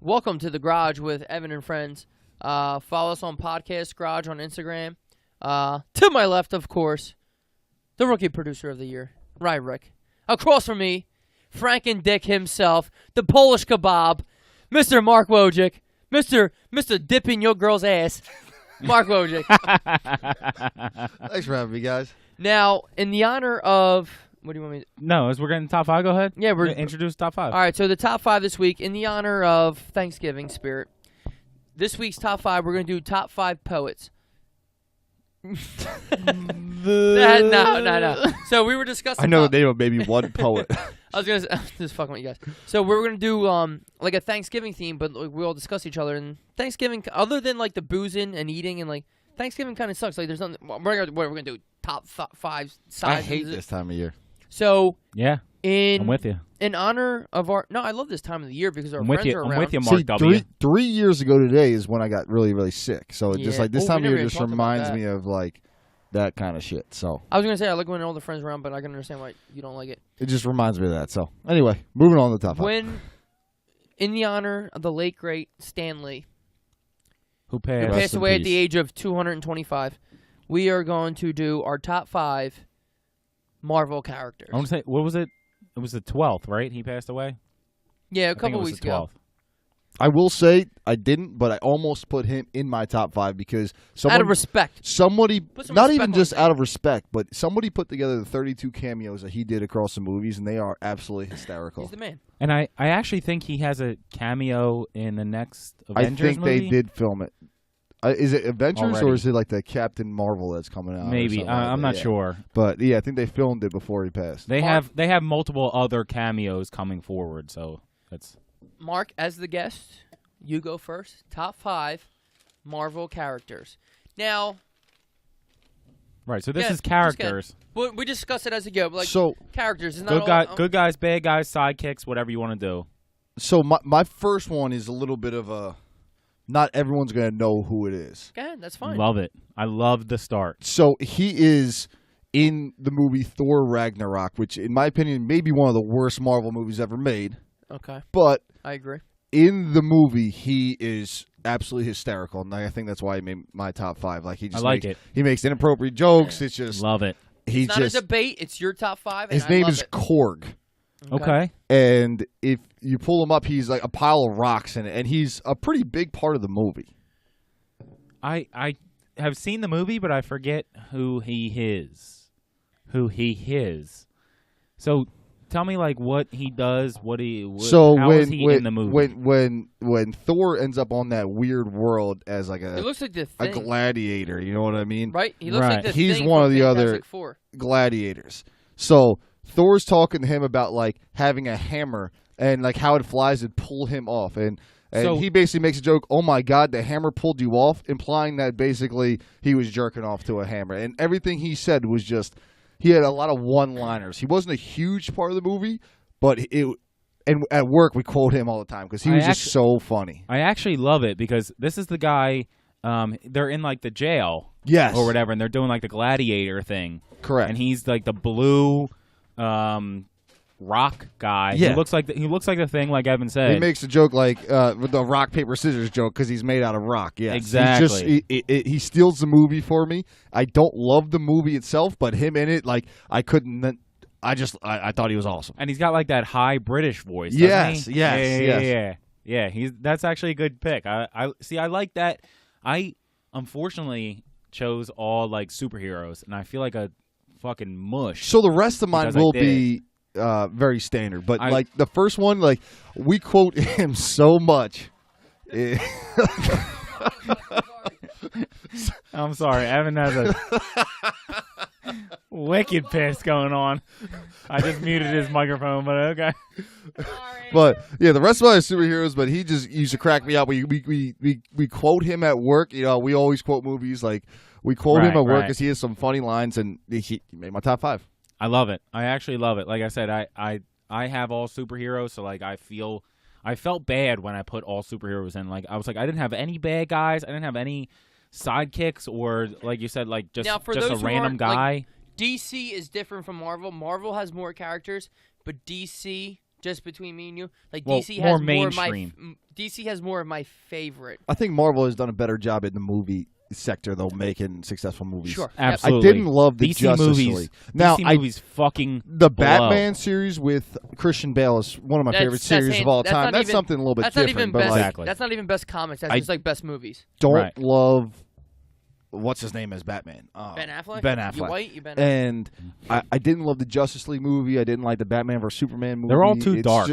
Welcome to the Garage with Evan and friends. Follow us on Podcast Garage on Instagram. To my left, of course, the rookie producer of the year, Ryrick. Across from me, Franken Dick himself, the Polish kebab, Mr. Mark Wojcik, Mr. Dipping Your Girl's Ass, Mark Wojcik. Thanks for having me, guys. Now, in the honor of... What do you want me to... No, as we're getting top five, go ahead. Yeah, we're... Introduce top five. All right, so the top five this week, in the honor of Thanksgiving spirit, this week's top five, we're going to do top five poets. No. So we were discussing... I know the name of maybe one poet. I was going to just fucking with you guys. So we're going to do like a Thanksgiving theme, but we all discuss each other. And Thanksgiving, other than like the boozing and eating and like, Thanksgiving kind of sucks. Like there's nothing... We're going to do top five sides. I hate this time of year. So... Yeah, I'm with you. In honor of our... No, I love this time of the year because our I'm friends with you. are I'm around. with you, Mark See, W. three years ago today is when I got really, really sick. So it just Yeah. like this Oh, time we of never year even just talked about reminds that. me of like that kind of shit. So I was going to say I like when all the friends are around, but I can understand why you don't like it. it just reminds me of that. So anyway, moving on to the top five. When, in the honor of the late, great Stan Lee, Who who passed? Rest passed in away at the peace. age of 225, we are going to do our top five Marvel characters. I want to say, what was it? It was the 12th, right? He passed away? Yeah, a I think couple it was weeks the ago. 12th. I will say I didn't, but I almost put him in my top five because Out of respect. somebody, Put some not respect even on just his out of respect, but somebody put together the 32 cameos that he did across the movies, and they are absolutely hysterical. He's the man. And I actually think he has a cameo in the next Avengers I think movie. they did film it. Is it Avengers Already. or is it like the Captain Marvel that's coming out? or Maybe. something like I'm that? not Yeah. sure. But yeah, I think they filmed it before he passed. They Mark- have multiple other cameos coming forward, so that's... Mark, as the guest, you go first. Top five Marvel characters. Now, Right, so this Yeah, is characters. we discuss it as we go. But like so characters is not Good guys, bad guys, sidekicks, whatever you want to do. my first one is a little bit of a, not everyone's going to know who it is. Go ahead, that's fine. Love it. I love the start. So he is in the movie Thor Ragnarok, which in my opinion may be one of the worst Marvel movies ever made. Okay, But I agree. in the movie, he is absolutely hysterical, and I think that's why he made my top five. Like he just I like makes, it. He makes inappropriate jokes. It's just Love it. he It's not just a debate. It's your top five. And his I name love is it. Korg. Okay. And if you pull him up, he's like a pile of rocks in it, and he's a pretty big part of the movie. I have seen the movie, but I forget who he is. So tell me like what he does, So how is he in the movie? when Thor ends up on that weird world as like It a looks like the a thing, gladiator, you know what I mean? right? He looks Right. like the He's thing one from of the other- Fantastic Four. Gladiators. So Thor's talking to him about like having a hammer and like how it flies and pull him off, and So- he basically makes a joke. Oh my God, the hammer pulled you off, implying that basically he was jerking off to a hammer, and everything he said was just he had a lot of one-liners. He wasn't a huge part of the movie, but and at work we quote him all the time because he I was just so funny. I actually love it because this is the guy. They're in like the jail Yes, or whatever, and they're doing like the gladiator thing, correct. and he's like the blue, rock guy. Yeah. He looks like the thing, like Evan said. He makes a joke like with the rock paper scissors joke because he's made out of rock. Yes, Exactly. He steals the movie for me. I don't love the movie itself, but him in it, like I couldn't. I thought he was awesome. And he's got like that high British voice. Doesn't Yes, he? yes. Yeah. That's actually a good pick. I see. I like that. I unfortunately chose all like superheroes, and I feel like a fucking mush. So the rest of mine Because I will did. be very standard, but I- like the first one, like we quote him so much. I'm sorry, Evan has a wicked piss going on. I just muted his microphone, but okay. But yeah, the rest of mine are superheroes. But he just used to crack me up. We quote him at work. You know, we always quote movies. Like we quote him Right, at work right. because he has some funny lines, and he made my top five. I love it. I actually love it. Like I said, I have all superheroes, so like I felt bad when I put all superheroes in. Like I was like, I didn't have any bad guys. I didn't have any sidekicks, or like you said, like just Now, for just those a who random aren't, like, guy. DC is different from Marvel. Marvel has more characters, but DC just between me and you. Like Well, DC more has more of my mainstream. DC has more of my favorite. I think Marvel has done a better job in the movie sector, though, making successful movies. Sure. Absolutely. I didn't love the DC Justice movies. League. Now, DC movies fucking the blow. Batman series with Christian Bale is one of my favorite series of all that's time. not That's even- something a little bit That's not different. even But best. like, Exactly. That's not even best comics. That's I- just like best movies. don't Right. love what's his name as Batman. Ben Affleck. Ben You Affleck. white? You Ben Affleck? And I didn't love the Justice League movie. I didn't like the Batman vs Superman movie. They're all too It's dark.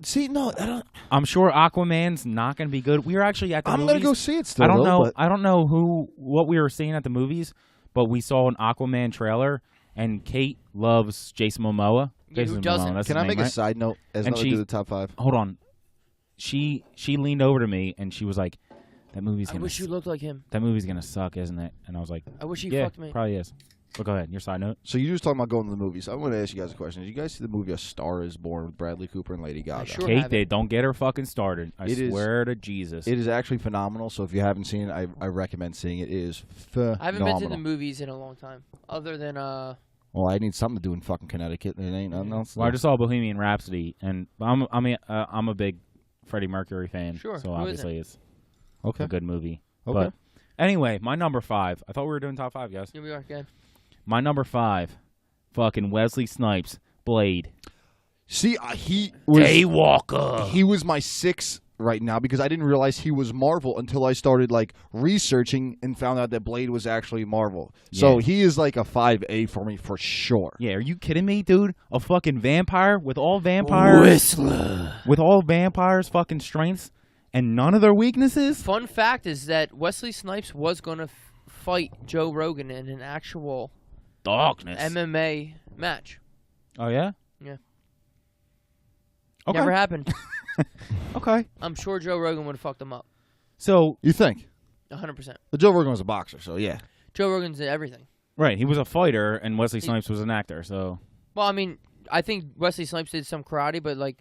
See, no, I don't. I'm sure Aquaman's not going to be good. We were actually at the I'm movies. gonna go see it still. I don't though, know. but- I don't know what we were seeing at the movies, but we saw an Aquaman trailer, and Kate loves Jason Momoa. Yeah, who Jason doesn't? Momoa, that's Can his I name, make a right? side note as And another she- do the top 5? Hold on. She leaned over to me and she was like, "That movie's I gonna. wish you looked like him. That movie's gonna suck, isn't it?" And I was like, I wish he "Yeah, fucked me. probably is." But go ahead. Your side note. So you just talking about going to the movies. I want to ask you guys a question. Did you guys see the movie A Star Is Born with Bradley Cooper and Lady Gaga? sure Kate haven't. did. Don't get her fucking started. I It is- swear to Jesus. It is actually phenomenal. So if you haven't seen it, I recommend seeing it. It is phenomenal. I haven't been to the movies in a long time, other than Well, I need something to do in fucking Connecticut. It ain't nothing else. Well, I just saw Bohemian Rhapsody, and I'm a big Freddie Mercury fan. Sure, So who obviously it's okay. a good movie. Okay. But anyway, my number 5. I thought we were doing top 5, guys. Here we are again. My number 5, fucking Wesley Snipes, Blade. See, he was Daywalker. he was my 6 right now because I didn't realize he was Marvel until I started like researching and found out that Blade was actually Marvel. So Yeah. he is like a 5A for me for sure. Yeah, are you kidding me, dude? A fucking vampire with all vampires, with all vampires' fucking strengths and none of their weaknesses. Fun fact is that Wesley Snipes was going to fight Joe Rogan in an actual Darkness. MMA match. Oh yeah. Yeah. Okay. Never happened. Okay. I'm sure Joe Rogan would have fucked him up. So You think? 100%. But Joe Rogan was a boxer, so yeah. Joe Rogan's everything. right, he was a fighter, and Wesley Snipes was an actor. So Well, I mean, I think Wesley Snipes did some karate, but like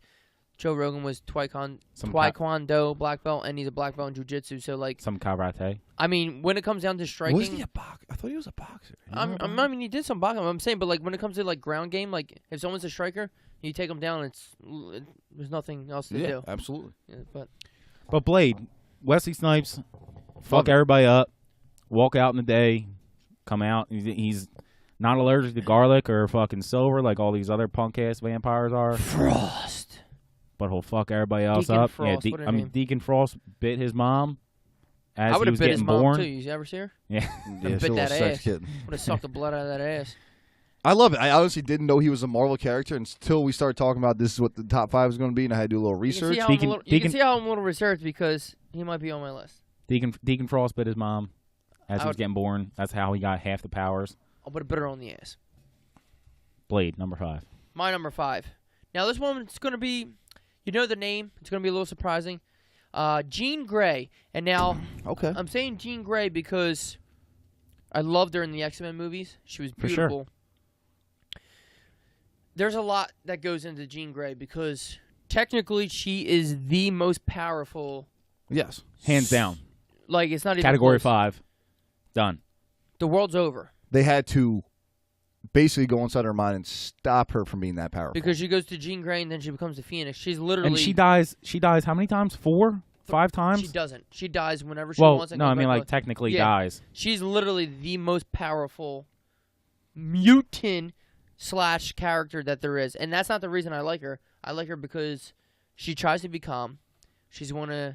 Joe Rogan was Some Taekwondo black belt, and he's a black belt in jiu-jitsu. So like, some karate. I mean, when it comes down to striking, Wasn't he a boxer? I thought he was a boxer. I mean, he did some boxing. I'm saying, but like when it comes to like ground game, like if someone's a striker, you take them down. There's nothing else to yeah, do. absolutely. Yeah, but But Blade, Wesley Snipes, Love fuck it. everybody up, walk out in the day, come out. He's not allergic to garlic or fucking silver like all these other punk ass vampires are. Frost. But he'll fuck everybody else Deacon up. Frost, what a I mean, name. Deacon Frost bit his mom as I he would have was bit his getting mom born. too. You ever see her? Yeah. Yeah, bit she's a that little sex ass. kid. Would have sucked the blood out of that ass. I love it. I honestly didn't know he was a Marvel character until we started talking about this is what the top 5 is going to be, and I had to do a little You can, research. see how I'm a Deacon- little, you Deacon- can see how I'm a little reserved because he might be on my list. Deacon Frost bit his mom as I he was would- getting born. That's how he got half the powers. I'll put a bitter on the ass. Blade, number 5. My number 5. Now this one, it's going to be, you know the name. It's going to be a little surprising. Jean Grey. And now Okay. I'm saying Jean Grey because I loved her in the X-Men movies. She was For sure. beautiful. There's a lot that goes into Jean Grey because technically she is the most powerful. Yes. Hands down. Like it's not even Category close. 5. Done. The world's over They had to basically go inside her mind and stop her from being that powerful. because she goes to Jean Grey and then she becomes the Phoenix. She's literally And she dies how many times? 4? 5 times? She doesn't. She dies whenever she Well, wants. and no, goes I mean back like to- technically Yeah. dies. She's literally the most powerful mutant / character that there is, and that's not the reason I like her. I like her because she tries to be calm. She's one of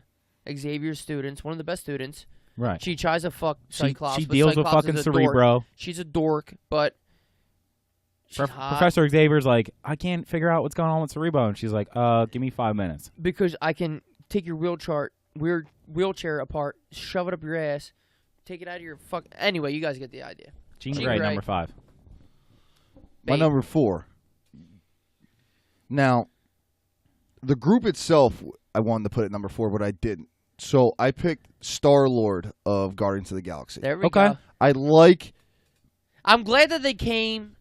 Xavier's students, one of the best students. Right. She tries to fuck Cyclops. She but deals with Cyclops fucking is a dork. Cerebro. She's a dork, but she's hot Professor Xavier's like, I can't figure out what's going on with Cerebro. And she's like, give me 5 minutes. because I can take your wheelchair apart, shove it up your ass, take it out of your fuck. Anyway, you guys get the idea. Jean Jean Grey, Grey. number 5. My Babe. number 4. Now, the group itself, I wanted to put at number 4, but I didn't. So I picked Star-Lord of Guardians of the Galaxy. There we Okay. go. I like... I'm glad that they came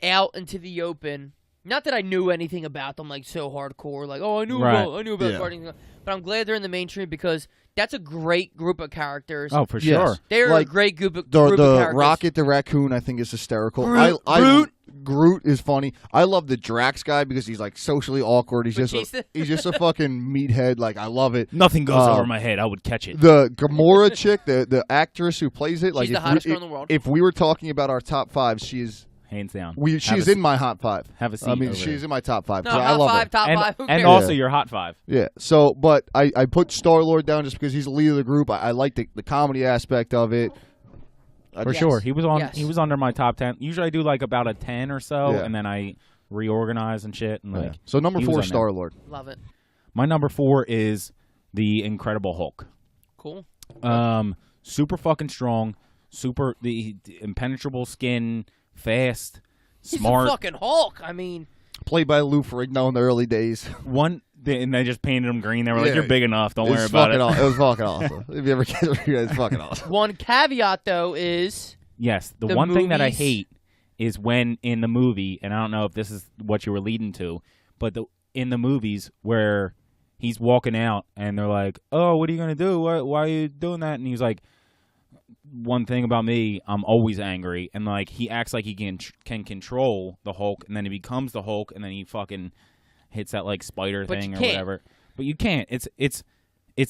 out into the open. Not that I knew anything about them, like so hardcore. Like, oh, I knew Right. about Yeah. Guardians. but I'm glad they're in the mainstream because that's a great group of characters. Oh, for Yes. sure. They're like, a great group of The characters. Rocket the Raccoon, I think, is hysterical. Groot. Groot is funny. I love the Drax guy because he's like socially awkward. He's Batista? he's just a fucking meathead. Like, I love it. Nothing goes over my head. I would catch it. The Gamora chick, the actress who plays it, like She's the if hottest we, girl in the world. If we were talking about our top 5, she is Hands down. she's in my hot 5. Have a seat. I mean, over she's there. in my top 5. No, so I top love five, her. top and, five. Who and cares? also Yeah. your hot 5. Yeah. So, but I put Star-Lord down just because he's the leader of the group. I like the comedy aspect of it. For Yes. sure. He was on. Yes. He was under my top 10. Usually I do like about a 10 or so, Yeah. and then I reorganize and shit. And Yeah. like, So number he was 4, on there. Star-Lord. Love it. my number 4 is the Incredible Hulk. Cool. Super fucking strong. Super the impenetrable skin, fast, He's smart. the fucking Hulk. I mean, Played by Lou Ferrigno in the early days. And they just painted him green. They were like, Yeah. "You're big enough. Don't It's worry about it." fucking It was fucking awesome. If you ever get it, it's fucking awesome. one caveat though is Yes, the The one thing that I movies- hate is when in the movie, and I don't know if this is what you were leading to, but in the movies where he's walking out and they're like, "Oh, what are you gonna do? Why are you doing that?" And he's like, "One thing about me, I'm always angry," and like he acts like he can control the Hulk, and then he becomes the Hulk, and then he fucking hits that like spider But thing you or can't. whatever. But you can't. It's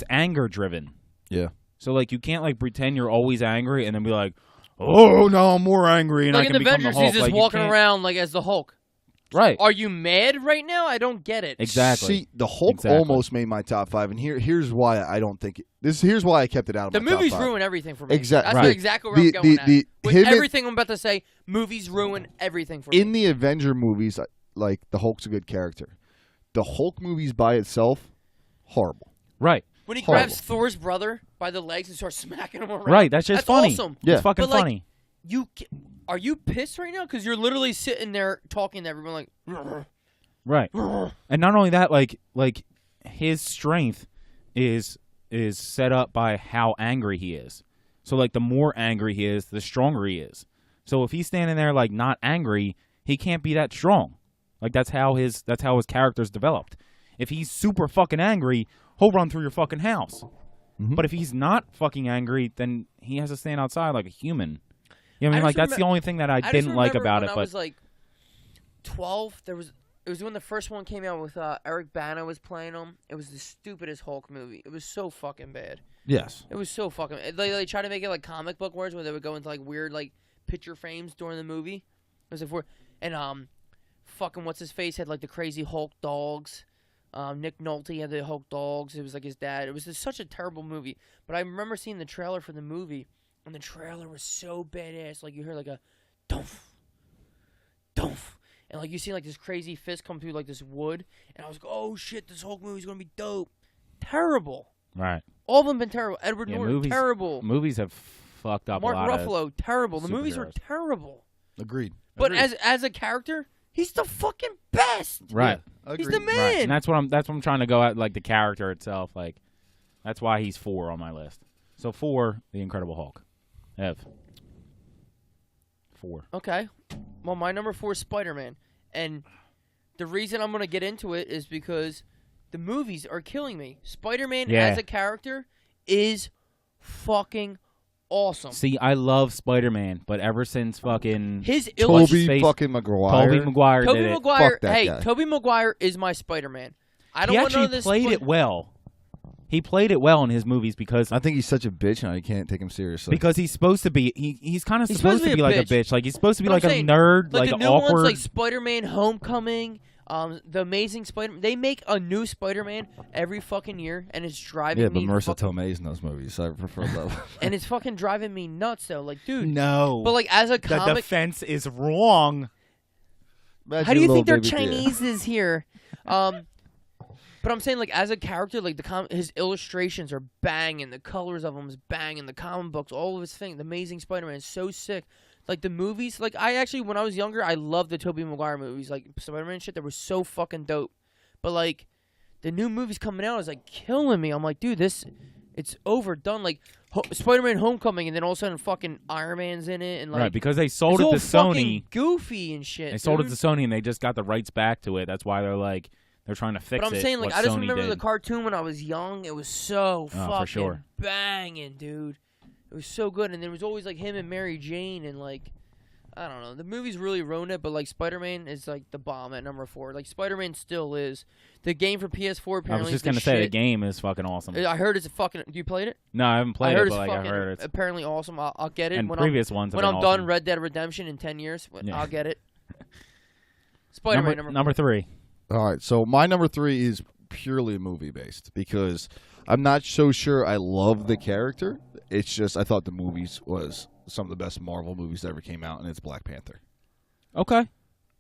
anger driven. Yeah. So like you can't like pretend you're always angry and then be like, "Oh, now I'm more angry and like I in can become Avengers, the Hulk." he's just Like, you walking can't- around like as the Hulk. Right. Are you mad right now? I don't get it. Exactly. See, the Hulk Exactly. almost made my top 5, and here's why I don't think here's why I kept it out of The my top movies 5. ruin everything for me. Exactly. That's Right. exactly where I'm going at. With him and- everything I'm about to say, movies ruin everything for in me. the Avenger movies, like the Hulk's a good character. The Hulk movies by itself, horrible. Right. When he horrible. grabs Thor's brother by the legs and starts smacking him around. Right. That's just funny. Awesome. Yeah. It's fucking But, like, funny. Are you pissed right now? Because you're literally sitting there talking to everyone like, Right. And not only that, like his strength is set up by how angry he is. So like the more angry he is, the stronger he is. So if he's standing there like not angry, he can't be that strong. Like that's how his character's developed. If he's super fucking angry, he'll run through your fucking house. Mhm. But if he's not fucking angry, then he has to stand outside like a human. You know what I mean? I Like just that's the only thing that I just didn't like remember about when it. I But was like 12. It was when the first one came out with Eric Bana was playing him. It was the stupidest Hulk movie. It was so fucking bad. Yes. It was so fucking. They tried to make it like comic book words where they would go into like weird like picture frames during the movie. It was like fucking what's his face had like the crazy Hulk dogs. Nick Nolte had the Hulk dogs. It was like his dad. It was just such a terrible movie. But I remember seeing the trailer for the movie, and the trailer was so badass. Like you hear like a, dump, and like you see like this crazy fist come through like this wood, and I was like, oh shit, this Hulk movie's gonna be dope. Terrible. right. All of them been terrible. Edward Yeah, Norton, movies- terrible. Movies have fucked up Mark a lot Ruffalo, terrible. The movies were superheroes. terrible. Agreed. But Agreed. as a character, he's the fucking best. of right. He's the Agreed. man. Right. And that's what I'm trying to go at, like the character itself. Like that's why he's 4 on my list. So 4, the Incredible Hulk. Ev. 4. Okay. Well, my number 4 is Spider-Man. And the reason I'm going to get into it is because the movies are killing me. Spider-Man Yeah. as a character is fucking awesome. See, I love Spider-Man, but ever since fucking His What's his Toby face? fucking Maguire. Tobey Maguire Tobey did it, Maguire, Fuck that hey, guy. Tobey Maguire is my Spider-Man. I don't he want none of actually this played it well. He played it well in his movies because I think he's such a bitch now. You can't take him seriously. he's supposed to be he's kind of He's supposed to be like a bitch. Like he's supposed to be But I'm like saying, a nerd, like like the new awkward. ones, like Spider-Man: Homecoming, the Amazing Spider-Man. They make a new Spider-Man every fucking year, and it's driving yeah, but me. Marissa fucking, Tomei's in those movies, so I prefer that. and it's fucking driving me nuts, though. Like, dude. no, But like, as a the comic, defense is wrong. how do you think their Chinese is here? But I'm saying, like, as a character, like his illustrations are banging, the colors of them is banging, the comic books, all of his things. The Amazing Spider-Man is so sick. Like the movies, like I actually, when I was younger, I loved the Tobey Maguire movies, like Spider-Man shit. They were so fucking dope. But like, the new movies coming out is like killing me. I'm like, dude, it's overdone. Like Spider-Man: Homecoming, and then all of a sudden, fucking Iron Man's in it, and like, Right, because they sold it's it all to fucking Sony. goofy and shit. They sold it dude. to Sony, and they just got the rights back to it. That's why they're like, They're trying to fix it. But I'm saying, like, what I just Sony remember did. the cartoon when I was young. It was so for fucking sure. banging, dude. It was so good, and there was always like him and Mary Jane, and like, I don't know. The movies really ruined it, but like Spider-Man is like the bomb at number 4. Like Spider-Man still is. The game for PS4 I apparently was just is gonna the say the shit. game is fucking awesome. I heard it's a fucking. You played it? No, I haven't I played heard it, it's but like I fucking heard it's apparently awesome. I'll get it and when previous ones have when been I'm awesome. done Red Dead Redemption in 10 years. Yeah. I'll get it. Spider-Man number 3. All right, so my number 3 is purely movie based because I'm not so sure I love the character. It's just I thought the movies was some of the best Marvel movies that ever came out, and it's Black Panther. Okay.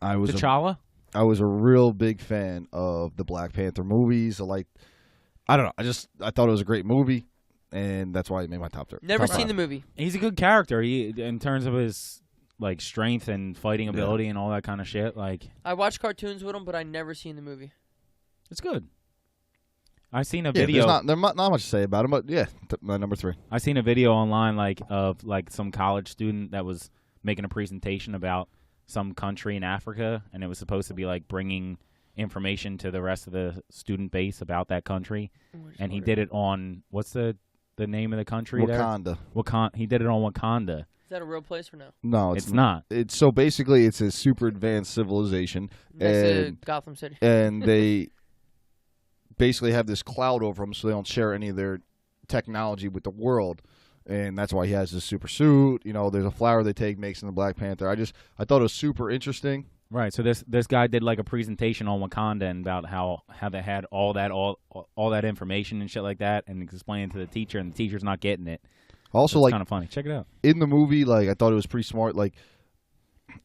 I was T'Challa. I was a real big fan of the Black Panther movies. I don't know. I thought it was a great movie, and that's why it made my top 3. Never top seen 5. the movie. He's a good character. He in terms of his like strength and fighting ability and all that kind of shit. Like I watched cartoons with him, but I never seen the movie. it's good. I seen a Yeah, video. there's not much to say about him, but yeah, my number 3. I seen a video online like of like some college student that was making a presentation about some country in Africa, and it was supposed to be like bringing information to the rest of the student base about that country. And he did it on what's the name of the country Wakanda. there? He did it on Wakanda. Is that a real place or no? No, It's not. It's so basically it's a super advanced civilization, Next to and Gotham City. they basically have this cloud over them, so they don't share any of their technology with the world. And that's why he has this super suit. You know, there's a flower they take, makes him the Black Panther. I thought it was super interesting. Right. So this guy did like a presentation on Wakanda and about how they had all that information and shit like that, and explaining to the teacher, and the teacher's not getting it. Also, It's like kind of funny. Check it out. in the movie, like I thought it was pretty smart. Like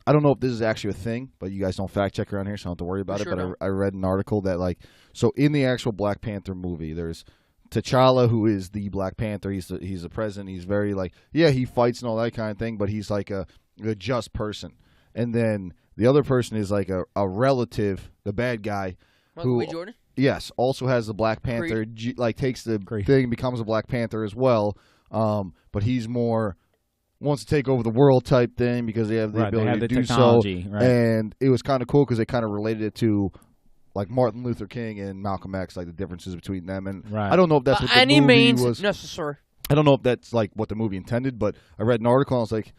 I don't know if this is actually a thing, but you guys don't fact check around here, so I don't have to worry about Sure it. But don't. I read an article that like so in the actual Black Panther movie, there's T'Challa, who is the Black Panther. He's the president. He's very like he fights and all that kind of thing, but he's like a just person. And then the other person is like a relative, the bad guy, Michael who B. Jordan? yes also has the Black Panther, like takes the Creed. thing, becomes a Black Panther as well. But he's more wants to take over the world type thing because they have the Right, they ability have to the do technology, so. right. And it was kind of cool because they kind of related it to like Martin Luther King and Malcolm X, like the differences between them. And Right. I don't know if that's what the Any movie means was. necessary. I don't know if that's like what the movie intended, but I read an article and I was like,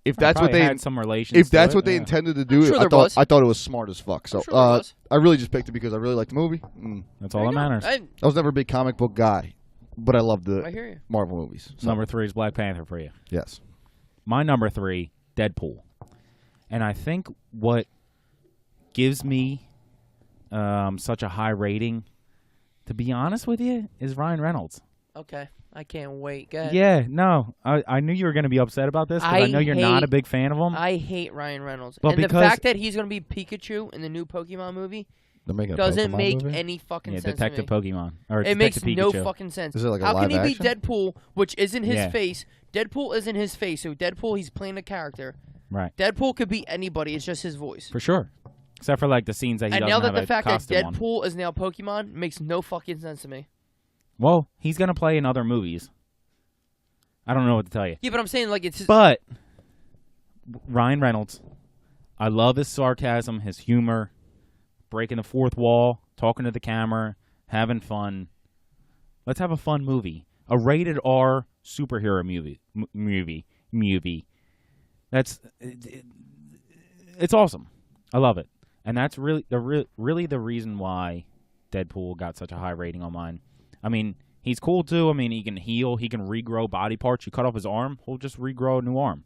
if that's what Probably they had some relations. if to that's it, what they yeah. intended to do, sure I there was. thought it was smart as fuck. So sure there was. I really just picked it because I really liked the movie. That's all that matters. I was never a big comic book guy, but I love the I hear you. Marvel movies. So, Number 3 is Black Panther for you. yes. My number 3, Deadpool. And I think what gives me such a high rating, to be honest with you, is Ryan Reynolds. Okay. I can't wait. Go ahead. Yeah, no. I knew you were going to be upset about this because I know you're not hate- a big fan of him. I hate Ryan Reynolds. Well, and the because- fact that he's going to be Pikachu in the new Pokemon movie They're making a doesn't Pokemon make movie? any fucking yeah, sense Detective to me. Pokemon. Or It makes Detective no Pikachu. fucking sense. Is it like a How live can he action? be Deadpool, which isn't his Yeah. face? Deadpool isn't his face. So Deadpool, he's playing a character. Right. Deadpool could be anybody. It's just his voice. For sure. Except for like the scenes that he And doesn't now that have the a fact that costume on. Deadpool is now Pokemon makes no fucking sense to me. Well, he's going to play in other movies. I don't know what to tell you. Yeah, but I'm saying like it's his, But Ryan Reynolds, I love his sarcasm, his humor, breaking the fourth wall, talking to the camera, having fun. Let's have a fun movie. A rated R superhero movie. That's it's awesome. I love it. And that's really the reason why Deadpool got such a high rating on mine. I mean, he's cool too. I mean, he can heal, he can regrow body parts. You cut off his arm, he'll just regrow a new arm.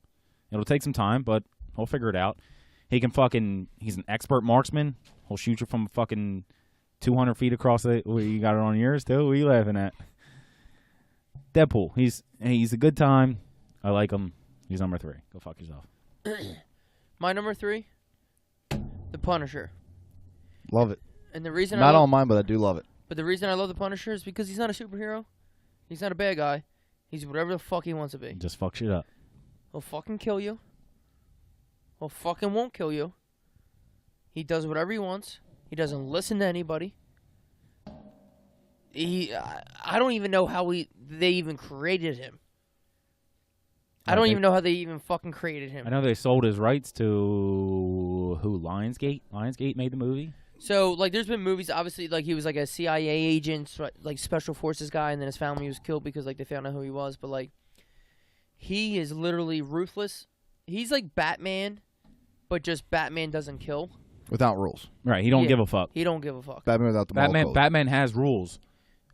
It'll take some time, but he'll figure it out. He's an expert marksman. He'll shoot you from fucking 200 feet across the. Well, you got it on yours too. What are you laughing at? Deadpool. He's a good time. I like him. He's number 3. Go fuck yourself. my number 3, The Punisher. Love it. And the reason Not on mine, but I do love it. But the reason I love The Punisher is because he's not a superhero. He's not a bad guy. He's whatever the fuck he wants to be. Just fuck shit up. He'll fucking kill you. He'll fucking won't kill you. He does whatever he wants. He doesn't listen to anybody. I don't even know how they even created him. I don't even know how they even fucking created him. I know they sold his rights to who? Lionsgate. Lionsgate made the movie. So like, there's been movies. Obviously, like he was like a CIA agent, like special forces guy, and then his family was killed because like they found out who he was. But like, he is literally ruthless. He's like Batman, but just Batman doesn't kill. Without rules. Right. He don't Yeah. give a fuck. He don't give a fuck. Batman without the moral Batman. code. Batman has rules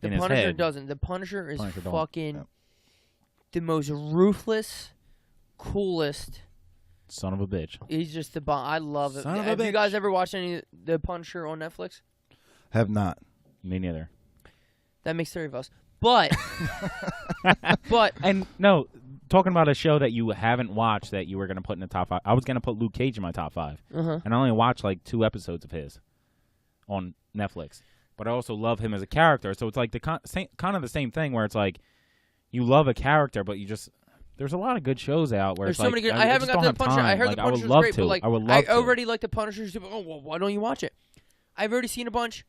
The in his Punisher head. doesn't. The Punisher is Punisher don't. fucking Yeah. the most ruthless, coolest. Son of a bitch. He's just the bomb. I love it. Son of a Have you bitch. guys ever watched any of the Punisher on Netflix? Have not. Me neither. That makes 3 of us. But, but And no, talking about a show that you haven't watched that you were gonna put in the top 5. I was gonna put Luke Cage in my top 5, and I only watched like 2 episodes of his on Netflix. But I also love him as a character, so it's like the kind of the same thing where it's like you love a character, but you just there's a lot of good shows out where there's it's so like, many good. I I haven't just got don't to the have Punisher. I time. heard Like, the I would Punisher's love great, to. but like I would love to. already like the Punisher. Oh, well, why don't you watch it? I've already seen a bunch.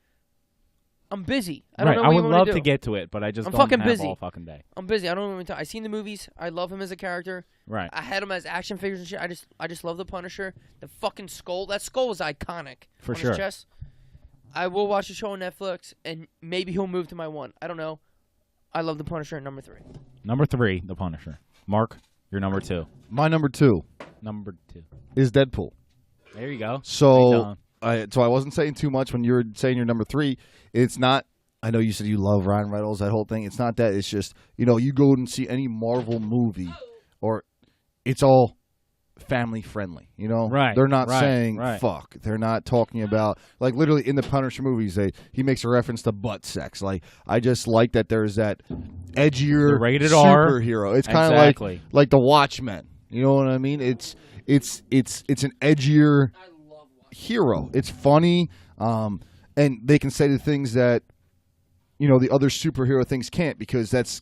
I'm busy. I don't Right, know I what would you want me love to to do. get to it, but I just I'm don't fucking have busy. all fucking day. I'm busy. I don't know what to. I've seen the movies. I love him as a character. Right. I had him as action figures and shit. I just love the Punisher. The fucking skull. That skull is iconic. For on sure. His chest. I will watch the show on Netflix, and maybe he'll move to my 1. I don't know. I love the Punisher at number 3. Number 3, The Punisher. Mark, you're number 2. My number 2 Number 2. is Deadpool. There you go. So I wasn't saying too much when you were saying your number 3. It's not. I know you said you love Ryan Reynolds, that whole thing. It's not that. It's just, you go and see any Marvel movie, or it's all family friendly. Right, They're not right, saying right. fuck. They're not talking about, like, literally in the Punisher movies. He makes a reference to butt sex. Like, I just like that there's that edgier The rated R. superhero. It's kind of Exactly. like the Watchmen. You know what I mean? It's an edgier hero. It's funny, and they can say the things that the other superhero things can't, because that's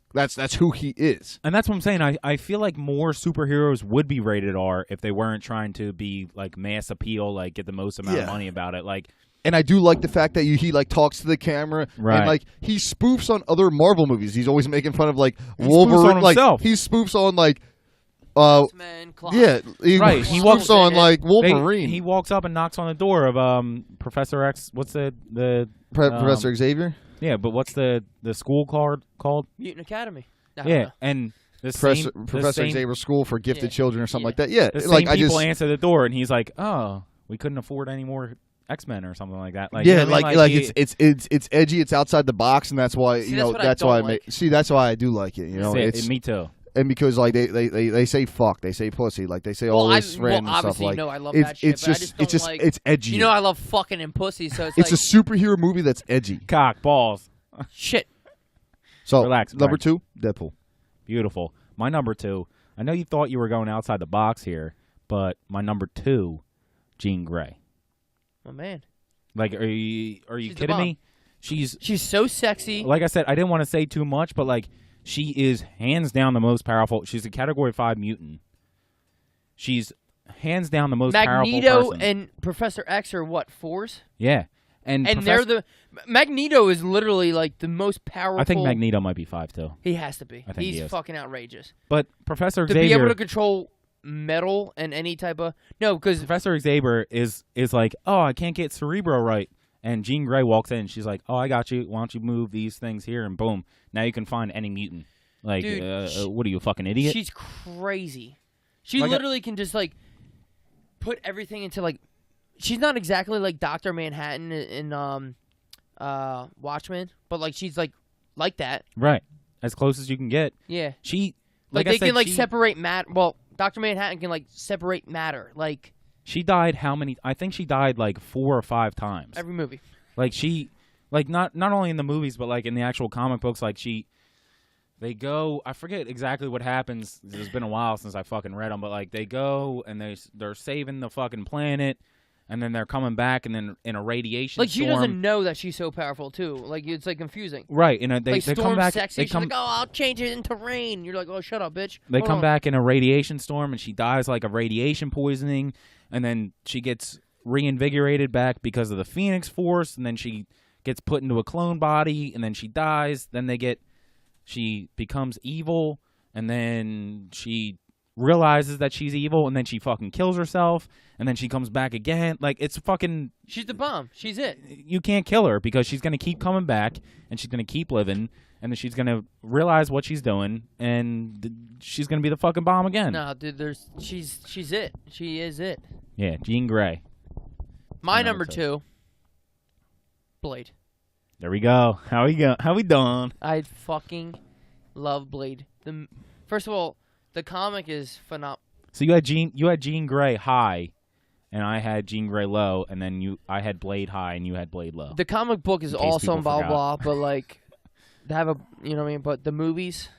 who he is. And that's what I'm saying. I feel like more superheroes would be rated R if they weren't trying to be like mass appeal, like get the most amount of Yeah. money about it. Like, And I do like the fact that he like talks to the camera, Right. and like he spoofs on other Marvel movies. He's always making fun of like He spoofs Wolverine. on Like himself. he spoofs on like X-Men, Clock. yeah, Right, he he spoofs walks- on like they- Wolverine. he walks up and knocks on the door of Professor X. What's the Professor Xavier. yeah? But what's the school called? Mutant Academy. I don't Yeah, know. and the Professor same Xavier School for Gifted Yeah. Children or something Yeah. like that. Yeah, the like same I people just answer the door, and he's like, "Oh, we couldn't afford any more X-Men or something like that." Like, you yeah, know what I mean? like he- it's edgy. It's outside the box, and that's why See, that's what I that's why I don't like. see that's why I do like it. It's me too. and because like they say fuck, they say pussy, like they say all this random stuff. obviously, Like I love it's that shit, it's but I just just don't like. it's edgy. You know, I love fucking and pussy, so it's, it's like a superhero movie that's edgy. Cock balls. shit. So Relax, number Brian. 2, Deadpool. Beautiful. My number 2. I know you thought you were going outside the box here, but my number 2, Jean Grey. Oh man, Like, are you She's the kidding bomb. me? She's she's so sexy. like I said. I didn't want to say too much, but like, she is hands down the most powerful. She's a Category 5 mutant. She's hands down the most powerful Magneto person. and Professor X are what, 4s? Yeah, and They're the Magneto is literally like the most powerful. I think Magneto might be 5 too. He has to be. I think He's he is. fucking outrageous But Professor to Xavier, be able to control metal and any type of because Professor Xavier is like, oh, I can't get Cerebro right. And Jean Grey walks in. She's like, oh, I got you. Why don't you move these things here? And boom. Now you can find any mutant. Like, Dude, what are you, a fucking idiot? she's crazy. She Like literally can just like put everything into like. She's not exactly like Dr. Manhattan in Watchmen, but like she's like that. Right. As close as you can get. Yeah. She, Like I they said, can like she, separate matter. Well, Dr. Manhattan can like separate matter. Like She died how many? I think she died like 4 or 5 times. every movie. Like she, like not only in the movies, but like in the actual comic books, like they go, I forget exactly what happens. It's been a while since I fucking read them, but like they go and they're saving the fucking planet, and then they're coming back, and then in a radiation Like she storm. doesn't know that she's so powerful too. Like it's like confusing. Right, and they Like come Storm's back. sexy. They She's come, like, oh, I'll change it into rain. You're like, oh, shut up, bitch. they Hold come on. back in a radiation storm, and she dies like of radiation poisoning, and then she gets reinvigorated back because of the Phoenix Force, and then she gets put into a clone body, and then she dies. Then she becomes evil, and then she realizes that she's evil, and then she fucking kills herself, and then she comes back again. Like, it's fucking... She's the bomb. She's it. You can't kill her because she's going to keep coming back, and she's going to keep living, and then she's going to realize what she's doing, and she's going to be the fucking bomb again. No, dude, she's it. She is it. Yeah, Jean Grey. My number number 2, two. Blade. There we go. How we doing? I fucking love Blade. First of all, the comic is phenomenal. So you had Jean Grey high, and I had Jean Grey low, and then I had Blade high, and you had Blade low. The comic book is In case awesome, people blah blah, forgot. but like, to have a, you know what I mean. But the movies,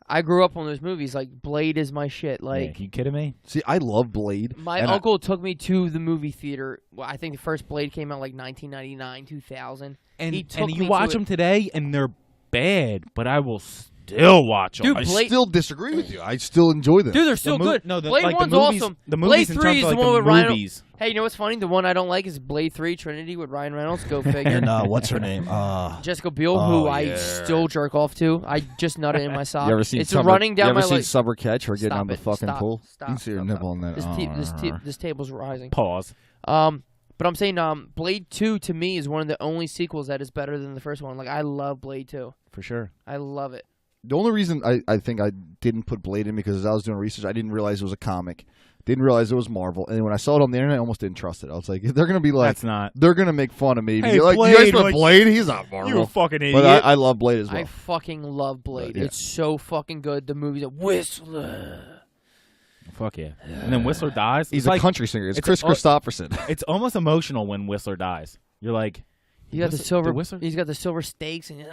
I grew up on those movies. Like Blade is my shit. Like, you kidding me? See, I love Blade. my and uncle took me to the movie theater. Well, I think the first Blade came out like 1999, 2000. And He took you me watch to them today, and they're bad, but I will still watch them. Dude, I Blade- still disagree with you. I still enjoy them. Dude, they're still good. No, Blade like 1's the movies, awesome. The Blade movies in 3 terms is of, the like, one the with Ryan. movies. Hey, you know what's funny? The one I don't like is Blade 3 Trinity with Ryan Reynolds. Go figure. And what's her name? Jessica Biel, Oh, who I yeah. still jerk off to. I just nutted in my sock. You ever seen it's Summer, running down you ever my seen leg. Summer Catch for getting Stop on the it. fucking Stop. pool? Stop. You can see her Stop. nipple on that. This table's rising. Pause. But I'm saying Blade 2 to me is one of the only sequels that is better than the first one. Like I love Blade 2. For sure. I love it. The only reason I think I didn't put Blade in because as I was doing research, I didn't realize it was a comic. Didn't realize it was Marvel. And when I saw it on the internet, I almost didn't trust it. I was like, they're going to be like, That's not. they're going to make fun of me. Hey, You're like, Blade, you guys put like, Blade? He's not Marvel. You a fucking idiot. But I love Blade as well. I fucking love Blade. Yeah. It's so fucking good. The movie's a Whistler. Fuck yeah. And then Whistler dies. He's It's a like, country singer. It's it's Chris a- Christopherson. It's almost emotional when Whistler dies. You're like, He got the Whistler- silver. did Whistler? He's got the silver stakes and.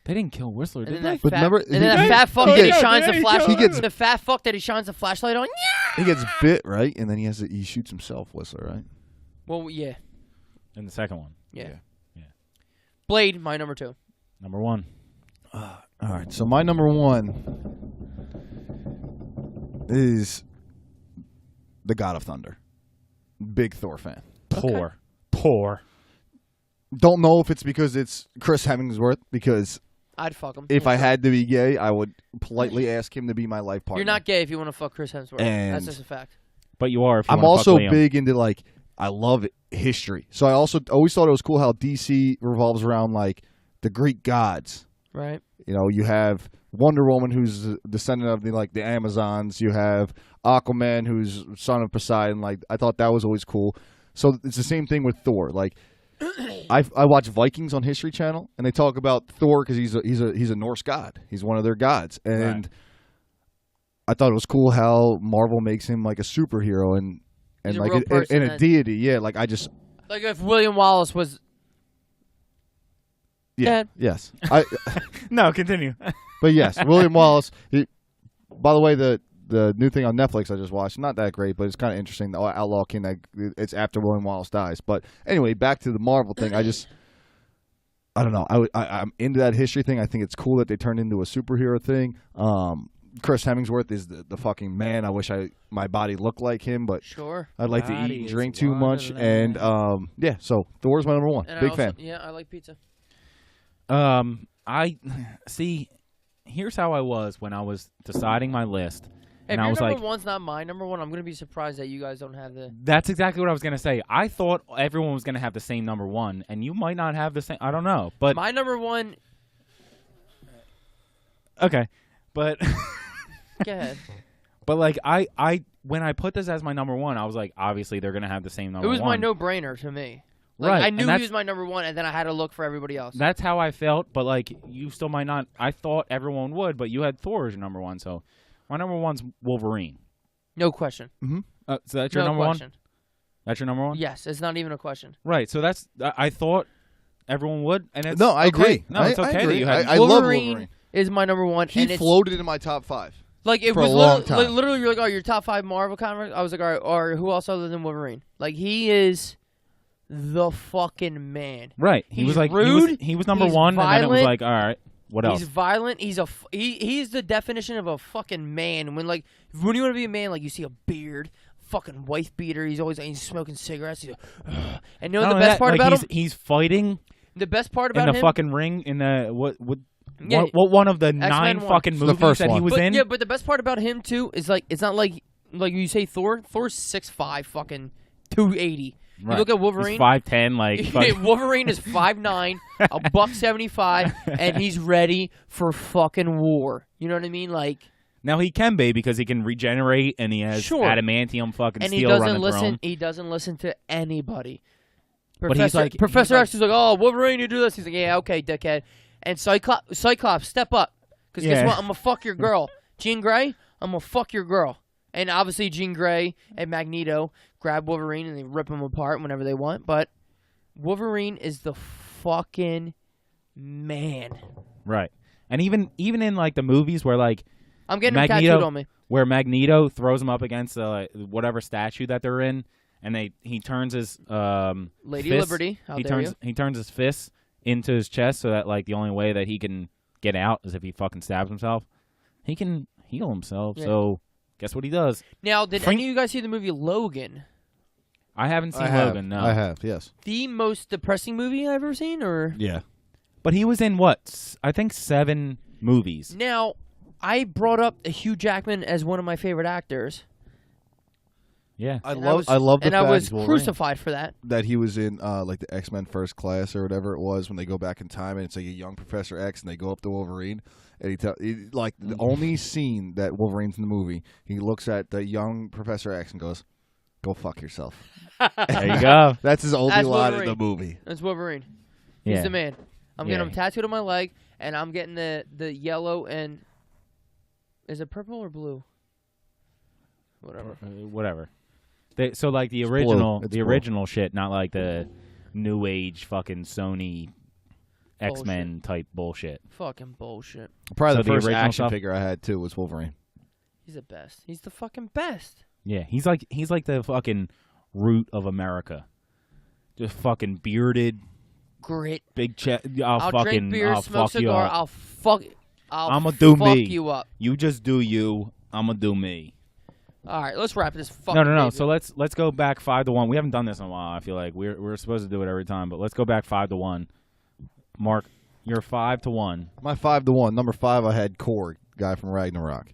They didn't kill Whistler, And did then they? that But fat, remember- and then that he- fat fuck he that he gets- shines the flash. he gets- the fat fuck that he shines the flashlight on. Yeah. He gets bit, right? And then he shoots himself, Whistler, right? Well, yeah, And the second one. yeah. Yeah. Blade, my number 2. Number 1. All right. So my number 1 is the God of Thunder. Big Thor fan. Poor. Don't know if it's because it's Chris Hemsworth, because I'd fuck him. if I had to be gay, I would politely ask him to be my life partner. You're not gay if you want to fuck Chris Hemsworth. And- That's just a fact. But you are if you I'm wanna fuck also Liam. big into, like, I love history. So I also always thought it was cool how DC revolves around, like, the Greek gods. Right. You know, you have Wonder Woman, who's a descendant of the Amazons. You have Aquaman, who's son of Poseidon. Like, I thought that was always cool. So it's the same thing with Thor. Like, I watch Vikings on History Channel, and they talk about Thor because he's a Norse god. He's one of their gods, and Right. I thought it was cool how Marvel makes him like a superhero and He's a like real person and a that- deity. Yeah, like I just Like if William Wallace was. yeah Dad. yes. No, continue. But yes, William Wallace. By the way, the new thing on Netflix I just watched, not that great, but it's kind of interesting. The Outlaw King, it's after William Wallace dies. But anyway, back to the Marvel thing. I don't know. I'm into that history thing. I think it's cool that they turned into a superhero thing. Chris Hemsworth is the fucking man. I wish my body looked like him, but Sure. I'd like to eat Body and is drink too one much. of And them. yeah, so Thor's my number 1. And Big I also, fan. Yeah, I like pizza. I see. Here's how I was when I was deciding my list, If and I your was number like, one's not my number 1, I'm gonna be surprised that you guys don't have the. "That's exactly what I was gonna say." I thought everyone was gonna have the same number 1, and you might not have the same. I don't know, but My number 1. okay, but Go ahead. but like I when I put this as my number 1, I was like, obviously they're gonna have the same number. It was my 1. no-brainer to me. Like, Right, I and knew he that's- was my number 1, and then I had to look for everybody else. That's how I felt, but like you still might not. I thought everyone would, but you had Thor as your number 1, so my number 1's Wolverine. No question. So that's your No number question. 1. That's your number 1. Yes, it's not even a question. Right. So that's I thought everyone would, and it's No, I okay. agree. No, it's I okay agree. that you had. I love Wolverine Wolverine. is my number 1. He and it's, floated into my top 5. like it for a was long literally, time. literally you're like, oh, your top 5 Marvel comics. I was like, all right, or who else other than Wolverine? Like he is the fucking man. Right. He He's was like rude, he was number he's 1, and then it was violent, like, all right, what else? He's violent. He's he's the definition of a fucking man. When you want to be a man, like you see a beard, fucking wife beater. He's smoking cigarettes. He's like, and you know Not the only best that, part like, about him. he's fighting The best part in about the him. fucking ring in the Yeah, one of the 9 1. fucking It's the movies first that he one. was but, in? Yeah, but the best part about him too is like it's not like you say Thor. Thor's 6'5", fucking 280. Right. You look at Wolverine. He's 5'10", like fucking- Wolverine is 5'9", $175, and he's ready for fucking war. You know what I mean? Like, Now he can be because he can regenerate and he has Sure. adamantium fucking and he steel doesn't running through listen. him. He doesn't listen to anybody. But he's like- Professor he's X is like, oh, Wolverine, you do this. He's like, yeah, okay, dickhead. And Cyclops, step up, because guess Yeah. what? I'm gonna fuck your girl, Jean Grey. I'm gonna fuck your girl. And obviously, Jean Grey and Magneto grab Wolverine and they rip him apart whenever they want. But Wolverine is the fucking man. Right. And even in like the movies where like I'm getting him Magneto- tattooed on me. where Magneto throws him up against whatever statue that they're in, and he turns his Lady fist, Liberty, how he dare turns you? he turns his fist into his chest so that like the only way that he can get out is if he fucking stabs himself. He can heal himself. Yeah. So guess what he does? Now, did Frank- any of you guys see the movie Logan? I haven't seen I have. Logan. No, I have. Yes. The most depressing movie I've ever seen, or Yeah. but he was in what? I think 7 movies. now I brought up Hugh Jackman as one of my favorite actors. Yeah. I And love. was- I love the and I fact was Wolverine, crucified for that. that he was in like the X-Men First Class or whatever it was when they go back in time and it's like a young Professor X and they go up to Wolverine and like the only scene that Wolverine's in the movie, he looks at the young Professor X and goes, "Go fuck yourself." There you go. That's his only That's line in Wolverine. the movie. That's Wolverine. He's Yeah. the man. I'm getting Yeah. him tattooed on my leg, and I'm getting the yellow and is it purple or blue? Whatever. Whatever. So like the It's original, blue. It's the blue. original shit, not like the new age fucking Sony X-Men type bullshit. Fucking bullshit. Probably So the the first original action stuff? figure I had too was Wolverine. He's the best. He's the fucking best. Yeah, he's like the fucking root of America. Just fucking bearded, Grit. big chest. I'll drink beer, I'll smoke fuck you cigar. up. I'ma do fuck me. you up. You just do you. I'ma do me. All right, let's wrap this fucking. No. baby. So let's go back 5-1. We haven't done this in a while. I feel like we're supposed to do it every time, but let's go back 5-1. Mark, you're 5-1. My 5-1. Number 5, I had Korg, guy from Ragnarok.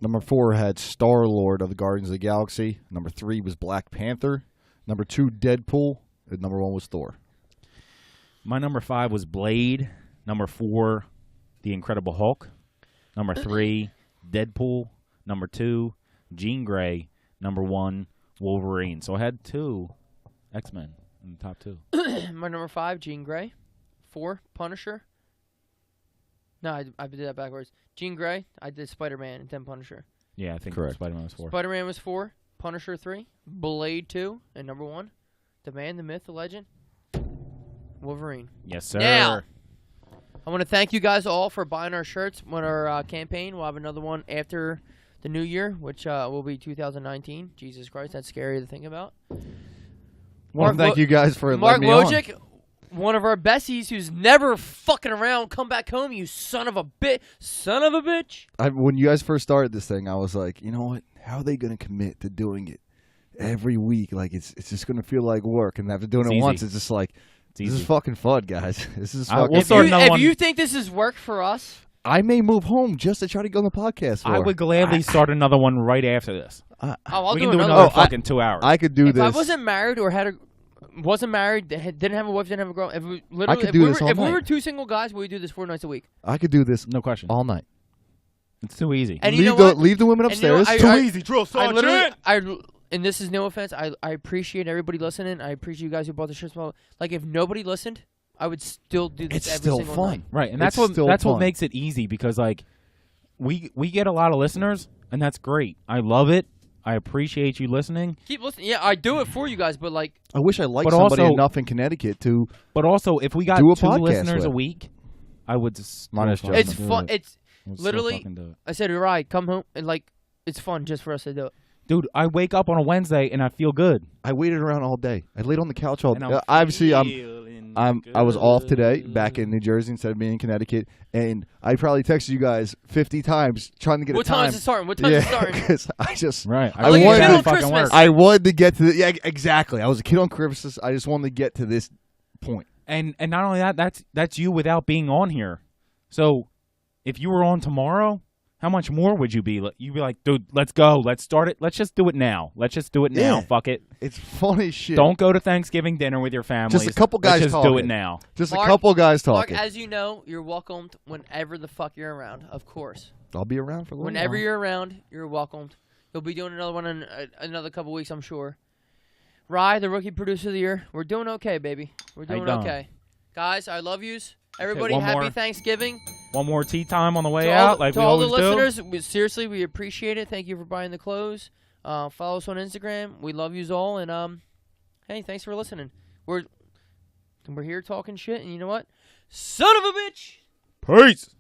Number 4 had Star Lord of the Guardians of the Galaxy. Number 3 was Black Panther. Number 2, Deadpool. And number 1 was Thor. My number 5 was Blade. Number 4, The Incredible Hulk. Number 3, Deadpool. Number 2, Jean Grey. Number 1, Wolverine. So I had 2 X-Men in the top 2. My number 5, Jean Grey. 4, Punisher. No, I did that backwards. Jean Grey. I did Spider-Man and then Punisher. Yeah, I think Correct. Spider-Man was 4. Spider-Man was 4, Punisher 3, Blade 2, and number 1, the man, the myth, the legend, Wolverine. Yes, sir. Now, I want to thank you guys all for buying our shirts with our campaign. We'll have another one after the new year, which will be 2019. Jesus Christ, that's scary to think about. Well, thank you guys for Mark letting me on. Wojcik, one of our besties who's never fucking around, come back home, you son of a bitch. When you guys first started this thing, I was like, you know what? How are they going to commit to doing it every week? Like, it's just going to feel like work. And after doing It's it easy. once, it's just like, It's this easy. is fucking fun, guys. This is We'll fucking start fun. another If one. you think this is work for us, I may move home just to try to go on the podcast. I would gladly start another one right after this. I'll we do can do another another one. fucking 2 hours. I could do If this. I wasn't married or wasn't married, didn't have a wife, didn't have a girl, if we literally, could if, do we, this were, all if we night. were 2 single guys, we'd do this 4 nights a week. I could do this no question. all night. It's too easy. And you know leave the what? leave the women And you know upstairs. what? easy, drill I literally, and this is no offense, I appreciate everybody listening. I appreciate you guys who bought the shirts. Like, if nobody listened, I would still do this It's every still single fun. night. Right, and It's that's still what fun. makes it easy because like we get a lot of listeners and that's great. I love it. I appreciate you listening. Keep listening. Yeah, I do it for you guys, but like, I wish I liked But somebody also- enough in Connecticut to. But also, if we got Do a 2 podcast listeners a with. week, I would just Minus still Justin. it's fucking fun. do it. It's I would still literally- fucking do it. I said, right, come home and like, it's fun just for us to do it. Dude, I wake up on a Wednesday and I feel good. I waited around all day. I laid on the couch all And day. I'm Obviously, feeling I was off today, good. back in New Jersey instead of being in Connecticut, and I probably texted you guys 50 times trying to get What a time. time is it starting? What time is it starting? because I just Right. I Like a wanted kid to on fucking Christmas. work. I wanted to get to the, yeah, exactly. I was a kid on Christmas. I just wanted to get to this point. And not only that, that's you without being on here. So if you were on tomorrow, how much more would you be? You'd be like, dude, let's go. Let's start it. Let's just do it now. Let's just do it now. Yeah. Fuck it. It's funny shit. Don't go to Thanksgiving dinner with your family. Just a couple guys Let's just talking. do it now. Just Mark- a couple guys Mark, talking. as you know, you're welcomed whenever the fuck you're around. Of course. I'll be around for a little Whenever while. you're around, you're welcomed. You'll be doing another one in another couple weeks, I'm sure. Rye, the rookie producer of the year, we're doing okay, baby. We're How you doing doing? okay. Guys, I love yous. Everybody, one happy more. Thanksgiving. One more tea time on the way To out, all, like to we all the always do. listeners, seriously, we appreciate it. Thank you for buying the clothes. Follow us on Instagram. We love yous all. And, hey, thanks for listening. We're here talking shit, and you know what? Son of a bitch! Peace.